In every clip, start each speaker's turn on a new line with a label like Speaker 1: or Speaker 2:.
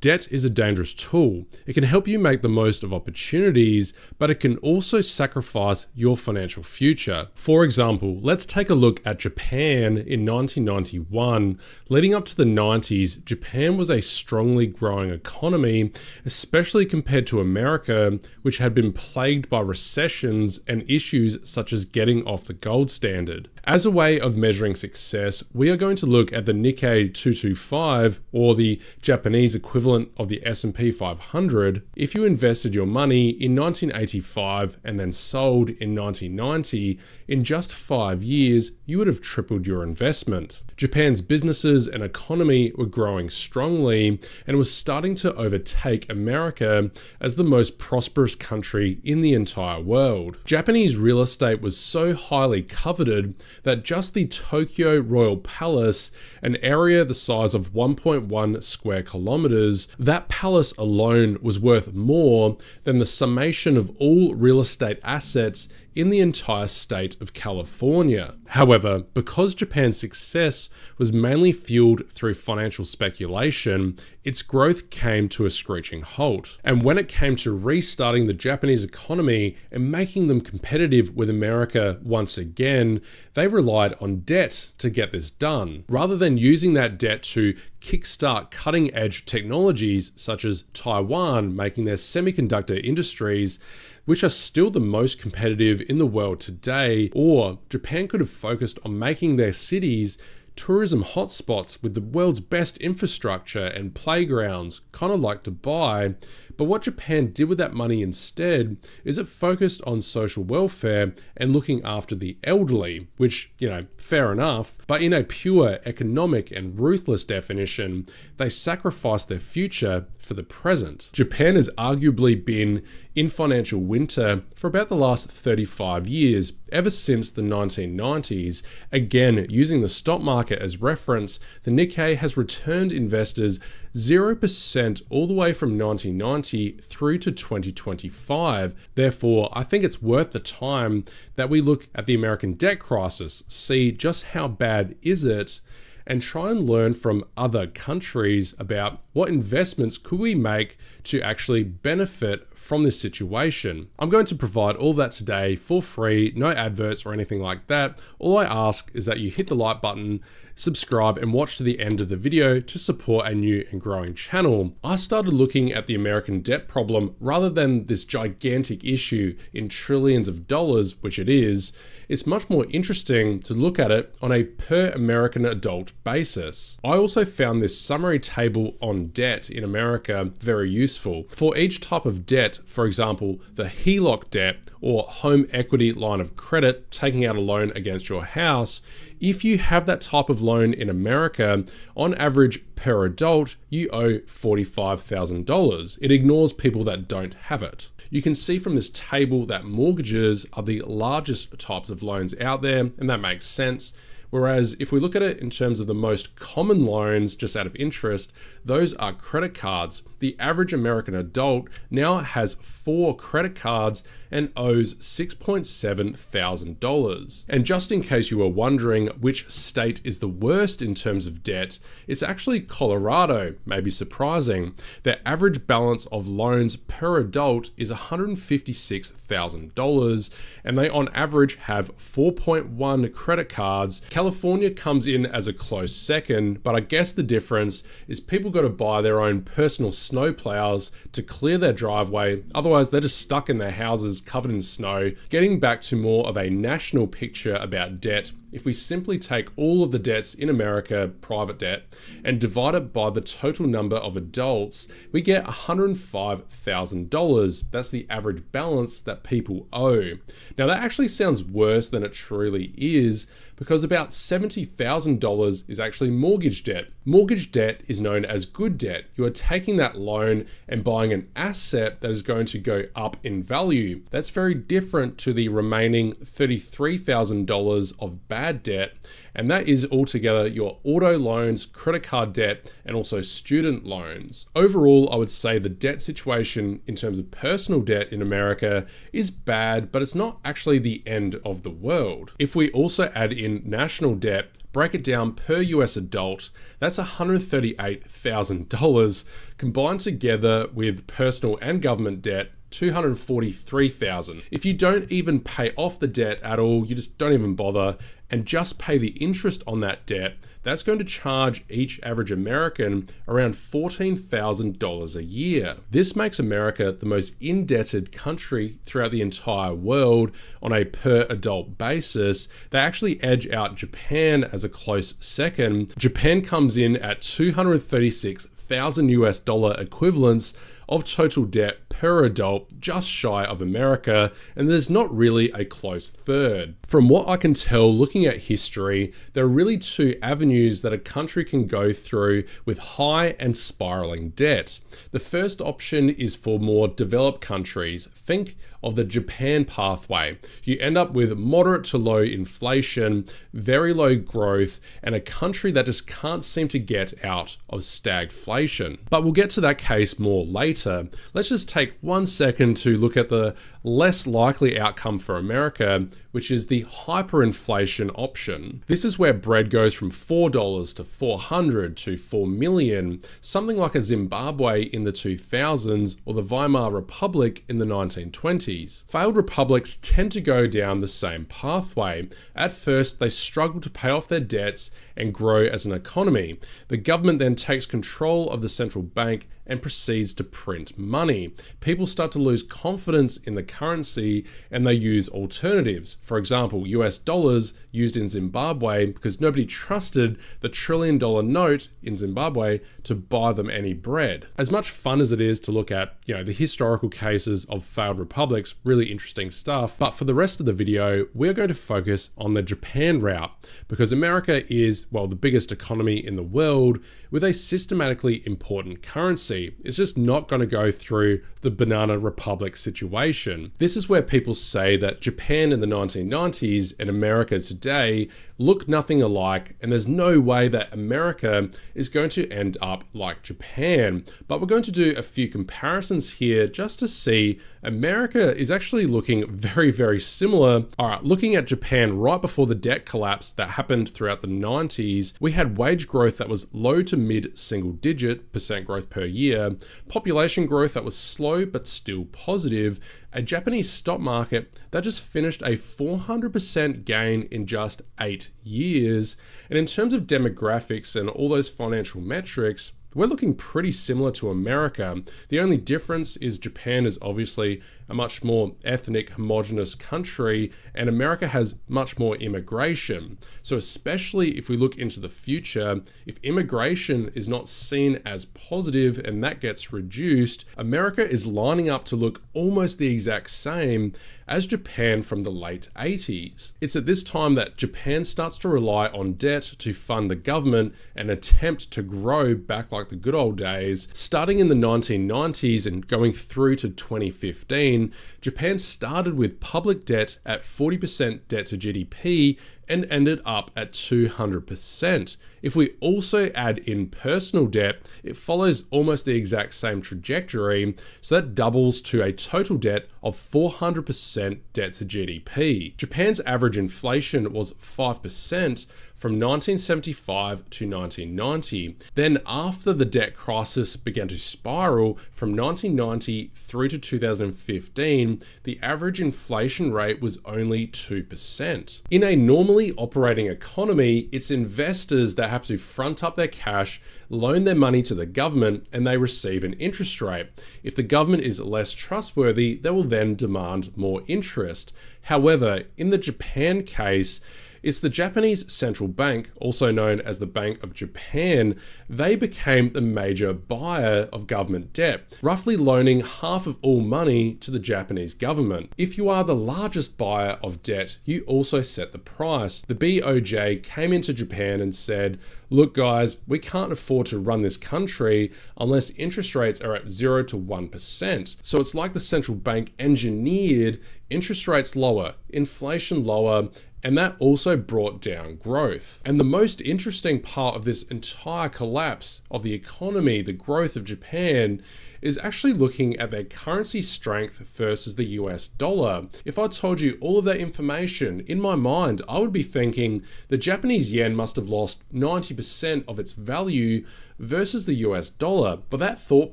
Speaker 1: Debt is a dangerous tool. It can help you make the most of opportunities, but it can also sacrifice your financial future. For example, let's take a look at Japan in 1991. Leading up to the 90s, Japan was a strongly growing economy, especially compared to America, which had been plagued by recessions and issues such as getting off the gold standard. As a way of measuring success, we are going to look at the Nikkei 225, or the Japanese equivalent of the S&P 500. If you invested your money in 1985 and then sold in 1990, in just 5 years, you would have tripled your investment. Japan's businesses and economy were growing strongly and was starting to overtake America as the most prosperous country in the entire world. Japanese real estate was so highly coveted that just the Tokyo Royal Palace, an area the size of 1.1 square kilometers, that palace alone was worth more than the summation of all real estate assets in the entire state of California. However, because Japan's success was mainly fueled through financial speculation, its growth came to a screeching halt. And when it came to restarting the Japanese economy and making them competitive with America once again, they relied on debt to get this done. Rather than using that debt to kickstart cutting-edge technologies such as Taiwan making their semiconductor industries, which are still the most competitive in the world today, or Japan could have focused on making their cities tourism hotspots with the world's best infrastructure and playgrounds, kind of like Dubai. But what Japan did with that money instead is it focused on social welfare and looking after the elderly, which, fair enough, but in a pure economic and ruthless definition, they sacrificed their future for the present. Japan has arguably been in financial winter for about the last 35 years, ever since the 1990s. Again, using the stock market as reference, the Nikkei has returned investors 0% all the way from 1990 through to 2025. Therefore, I think it's worth the time that we look at the American debt crisis, see just how bad is it, and try and learn from other countries about what investments could we make to actually benefit from this situation. I'm going to provide all that today for free, no adverts or anything like that. All I ask is that you hit the like button, subscribe, and watch to the end of the video to support a new and growing channel. I started looking at the American debt problem rather than this gigantic issue in trillions of dollars, which it is. It's much more interesting to look at it on a per American adult basis. I also found this summary table on debt in America very useful. For each type of debt, for example, the HELOC debt or home equity line of credit, taking out a loan against your house, if you have that type of loan in America, on average per adult, you owe $45,000. It ignores people that don't have it. You can see from this table that mortgages are the largest types of loans out there, and that makes sense. Whereas if we look at it in terms of the most common loans, just out of interest, those are credit cards. The average American adult now has 4 credit cards and owes $6,700. And just in case you were wondering which state is the worst in terms of debt, it's actually Colorado. Maybe surprising. Their average balance of loans per adult is $156,000, and they on average have 4.1 credit cards. California comes in as a close second, but I guess the difference is people got to buy their own personal snow plows to clear their driveway, otherwise they're just stuck in their houses covered in snow. Getting back to more of a national picture about debt, if we simply take all of the debts in America, private debt, and divide it by the total number of adults, we get $105,000. That's the average balance that people owe. Now that actually sounds worse than it truly is, because about $70,000 is actually mortgage debt. Mortgage debt is known as good debt. You are taking that loan and buying an asset that is going to go up in value. That's very different to the remaining $33,000 of bad debt, and that is altogether your auto loans, credit card debt, and also student loans. Overall, I would say the debt situation in terms of personal debt in America is bad, but it's not actually the end of the world. If we also add in national debt, Break it down per US adult, that's $138,000 combined together with personal and government debt, $243,000. If you don't even pay off the debt at all, you just don't even bother and just pay the interest on that debt, that's going to charge each average American around $14,000 a year. This makes America the most indebted country throughout the entire world on a per adult basis. They actually edge out Japan as a close second. Japan comes in at $236,000 equivalents of total debt per adult, just shy of America, and there's not really a close third. From what I can tell, looking at history, there are really two avenues that a country can go through with high and spiraling debt. The first option is for more developed countries. Think of the Japan pathway. You end up with moderate to low inflation, very low growth, and a country that just can't seem to get out of stagflation. But we'll get to that case more later. Let's just take 1 second to look at the less likely outcome for America, which is the hyperinflation option. This is where bread goes from $4 to $400 to $4 million, something like a Zimbabwe in the 2000s or the Weimar Republic in the 1920s. Failed republics tend to go down the same pathway. At first, they struggle to pay off their debts and grow as an economy. The government then takes control of the central bank and proceeds to print money. People start to lose confidence in the currency and they use alternatives. For example, US dollars used in Zimbabwe because nobody trusted the $1 trillion note in Zimbabwe to buy them any bread. As much fun as it is to look at, the historical cases of failed republics, really interesting stuff. But for the rest of the video, we're going to focus on the Japan route because America is, the biggest economy in the world with a systematically important currency. It's just not going to go through the banana republic situation. This is where people say that Japan in the 1990s and America today look nothing alike, and there's no way that America is going to end up like Japan. But we're going to do a few comparisons here just to see America is actually looking very, very similar. All right, looking at Japan right before the debt collapse that happened throughout the 90s, we had wage growth that was low to mid single digit % growth per year, population growth that was slow but still positive, a Japanese stock market that just finished a 400% gain in just 8 years. And in terms of demographics and all those financial metrics, we're looking pretty similar to America. The only difference is Japan is obviously a much more ethnic, homogenous country, and America has much more immigration. So especially if we look into the future, if immigration is not seen as positive and that gets reduced, America is lining up to look almost the exact same as Japan from the late 80s. It's at this time that Japan starts to rely on debt to fund the government and attempt to grow back like the good old days. Starting in the 1990s and going through to 2015, Japan started with public debt at 40% debt to GDP and ended up at 200%. If we also add in personal debt, it follows almost the exact same trajectory, so that doubles to a total debt of 400% debt to GDP. Japan's average inflation was 5% from 1975 to 1990. Then after the debt crisis began to spiral from 1990 through to 2015, the average inflation rate was only 2%. In a normally operating economy, it's investors that have to front up their cash, loan their money to the government, and they receive an interest rate. If the government is less trustworthy, they will then demand more interest. However, in the Japan case, it's the Japanese central bank, also known as the Bank of Japan. They became the major buyer of government debt, roughly loaning half of all money to the Japanese government. If you are the largest buyer of debt, you also set the price. The BOJ came into Japan and said, look guys, we can't afford to run this country unless interest rates are at 0 to 1%. So it's like the central bank engineered interest rates lower, inflation lower, and that also brought down growth. And the most interesting part of this entire collapse of the economy, the growth of Japan, is actually looking at their currency strength versus the US dollar. If I told you all of that information, in my mind, I would be thinking the Japanese yen must have lost 90% of its value versus the US dollar. But that thought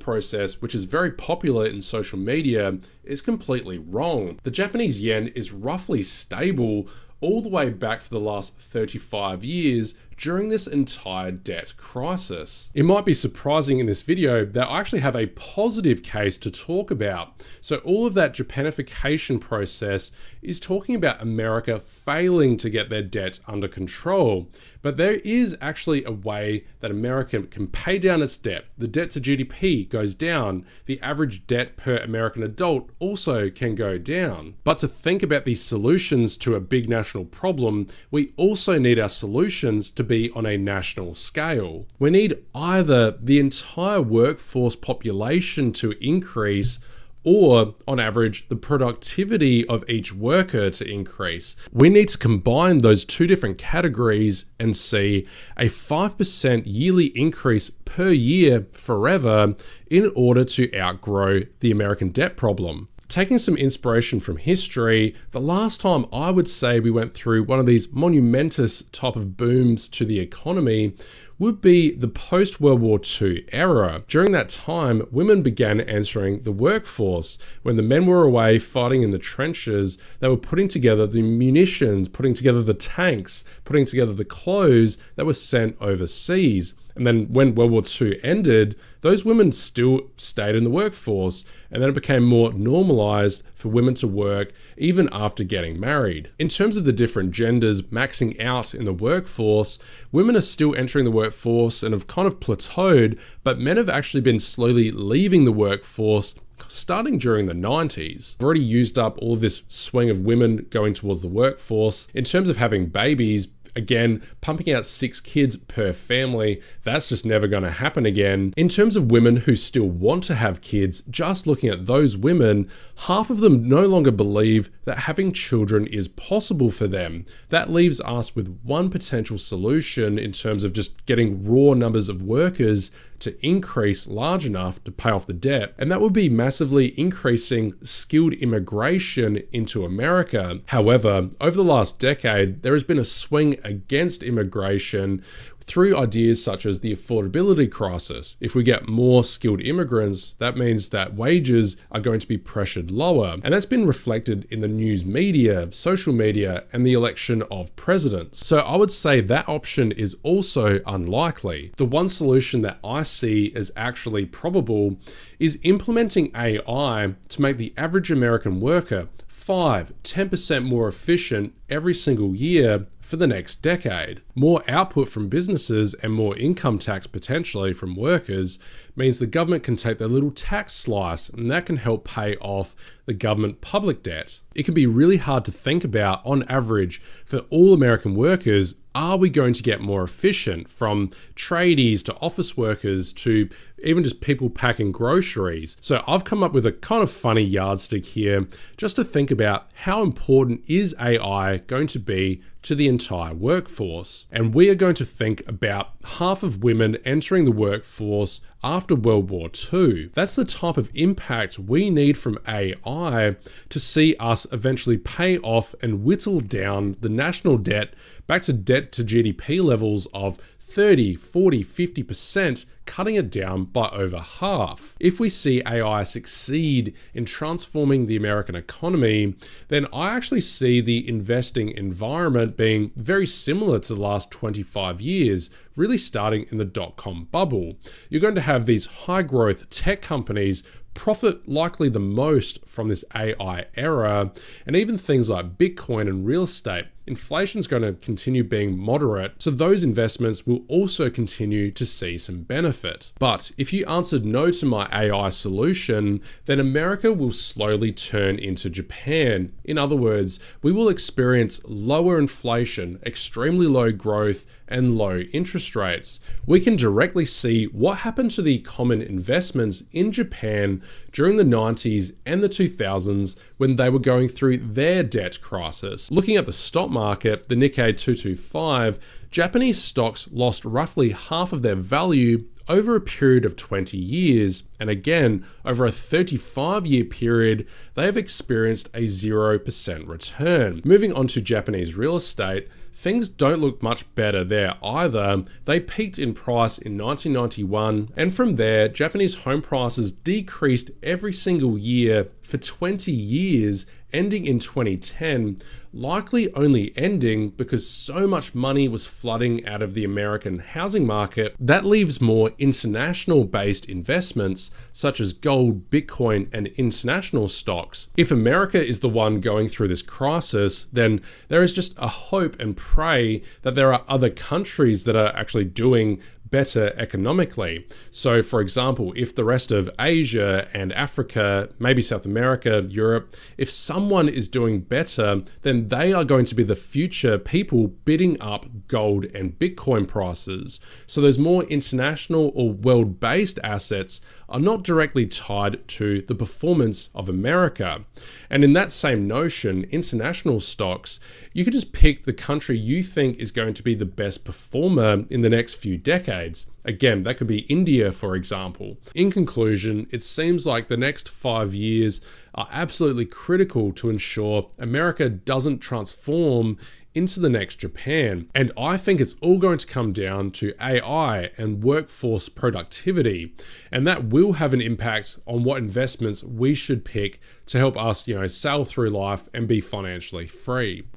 Speaker 1: process, which is very popular in social media, is completely wrong. The Japanese yen is roughly stable all the way back for the last 35 years during this entire debt crisis. It might be surprising in this video that I actually have a positive case to talk about. So all of that Japanification process is talking about America failing to get their debt under control. But there is actually a way that America can pay down its debt. The debt to GDP goes down. The average debt per American adult also can go down. But to think about these solutions to a big national problem, we also need our solutions to be on a national scale. We need either the entire workforce population to increase, or on average, the productivity of each worker to increase. We need to combine those two different categories and see a 5% yearly increase per year forever in order to outgrow the American debt problem. Taking some inspiration from history, the last time I would say we went through one of these monumentous type of booms to the economy would be the post-World War II era. During that time, women began entering the workforce. When the men were away fighting in the trenches, they were putting together the munitions, putting together the tanks, putting together the clothes that were sent overseas. And then when World War II ended, those women still stayed in the workforce, and then it became more normalized for women to work even after getting married. In terms of the different genders maxing out in the workforce, women are still entering the workforce and have kind of plateaued, but men have actually been slowly leaving the workforce starting during the 90s. We've already used up all of this swing of women going towards the workforce. In terms of having babies, again, pumping out 6 kids per family, that's just never going to happen again. In terms of women who still want to have kids, just looking at those women, half of them no longer believe that having children is possible for them. That leaves us with one potential solution in terms of just getting raw numbers of workers to increase large enough to pay off the debt, and that would be massively increasing skilled immigration into America. However, over the last decade, there has been a swing against immigration through ideas such as the affordability crisis. If we get more skilled immigrants, that means that wages are going to be pressured lower. And that's been reflected in the news media, social media, and the election of presidents. So I would say that option is also unlikely. The one solution that I see as actually probable is implementing AI to make the average American worker 5-10% more efficient every single year for the next decade. More output from businesses and more income tax potentially from workers means the government can take their little tax slice, and that can help pay off the government public debt. It can be really hard to think about, on average, for all American workers, are we going to get more efficient, from tradies to office workers to even just people packing groceries? So I've come up with a kind of funny yardstick here just to think about how important is AI going to be to the entire workforce. And we are going to think about half of women entering the workforce after World War II. That's the type of impact we need from AI to see us eventually pay off and whittle down the national debt back to debt to GDP levels of 30, 40, 50%, cutting it down by over half. If we see AI succeed in transforming the American economy, then I actually see the investing environment being very similar to the last 25 years, really starting in the dot-com bubble. You're going to have these high growth tech companies profit likely the most from this AI era, and even things like Bitcoin and real estate. Inflation is going to continue being moderate, so those investments will also continue to see some benefit. But if you answered no to my AI solution, then America will slowly turn into Japan. In other words, we will experience lower inflation, extremely low growth, and low interest rates. We can directly see what happened to the common investments in Japan during the 90s and the 2000s when they were going through their debt crisis. Looking at the stock market, the Nikkei 225, Japanese stocks lost roughly half of their value over a period of 20 years, and again, over a 35-year period, they have experienced a 0% return. Moving on to Japanese real estate, things don't look much better there either. They peaked in price in 1991, and from there, Japanese home prices decreased every single year for 20 years, ending in 2010, likely only ending because so much money was flooding out of the American housing market. That leaves more international-based investments, such as gold, Bitcoin, and international stocks. If America is the one going through this crisis, then there is just a hope and pray that there are other countries that are actually doing better economically. So for example, if the rest of Asia and Africa, maybe South America, Europe, if someone is doing better, then they are going to be the future people bidding up gold and Bitcoin prices. So those more international or world-based assets are not directly tied to the performance of America. And in that same notion, international stocks, you could just pick the country you think is going to be the best performer in the next few decades. Again, that could be India, for example. In conclusion, it seems like the next 5 years are absolutely critical to ensure America doesn't transform into the next Japan. And I think it's all going to come down to AI and workforce productivity. And that will have an impact on what investments we should pick to help us, sail through life and be financially free.